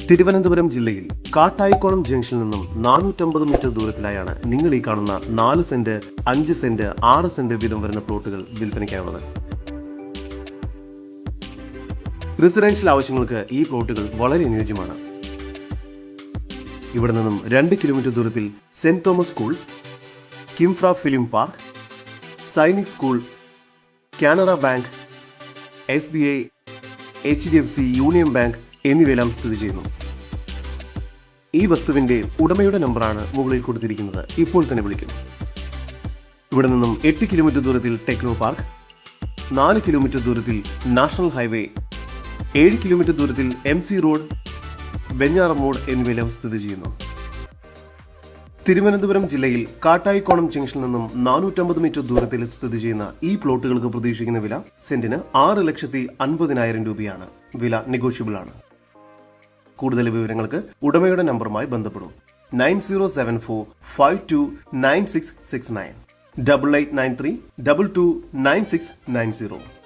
തിരുവനന്തപുരം ജില്ലയിൽ കാട്ടായിക്കോണം ജംഗ്ഷനിൽ നിന്നും 450 മീറ്റർ ദൂരത്തിലായാണ് നിങ്ങൾ ഈ കാണുന്ന 4 സെന്റ് 5 സെന്റ് 6 സെന്റ് വീതം വരുന്ന പ്ലോട്ടുകൾ വിൽപ്പനയ്ക്കായുള്ളത്. റെസിഡൻഷ്യൽ ആവശ്യങ്ങൾക്ക് ഈ പ്ലോട്ടുകൾ വളരെ അനുയോജ്യമാണ്. ഇവിടെ നിന്നും 2 കിലോമീറ്റർ ദൂരത്തിൽ saint Thomas school, Kinfra film park, Sainik school, Canara bank, SBI, HDFC, union bank എന്നിവയെല്ലാം സ്ഥിതി ചെയ്യുന്നു. ഈ വസ്തുവിന്റെ ഉടമയുടെ നമ്പറാണ് മുകളിൽ കൊടുത്തിരിക്കുന്നത്. ഇപ്പോൾ തന്നെ വിളിക്കും. ഇവിടെ നിന്നും 8 കിലോമീറ്റർ ദൂരത്തിൽ ടെക്നോ പാർക്ക്, 4 കിലോമീറ്റർ ദൂരത്തിൽ നാഷണൽ ഹൈവേ, 7 കിലോമീറ്റർ ദൂരത്തിൽ MC റോഡ്, വെഞ്ഞാറം റോഡ് എന്നിവയെല്ലാം സ്ഥിതി ചെയ്യുന്നു. തിരുവനന്തപുരം ജില്ലയിൽ കാട്ടായിക്കോണം ജംഗ്ഷനിൽ നിന്നും 450 മീറ്റർ ദൂരത്തിൽ സ്ഥിതി ചെയ്യുന്ന ഈ പ്ലോട്ടുകൾക്ക് പ്രതീക്ഷിക്കുന്ന വില സെന്റിന് 6,50,000 രൂപയാണ്. വില നെഗോഷ്യബിൾ ആണ്. കൂടുതൽ വിവരങ്ങൾക്ക് ഉടമയുടെ നമ്പറുമായി ബന്ധപ്പെടും. 9074529669 8893229690.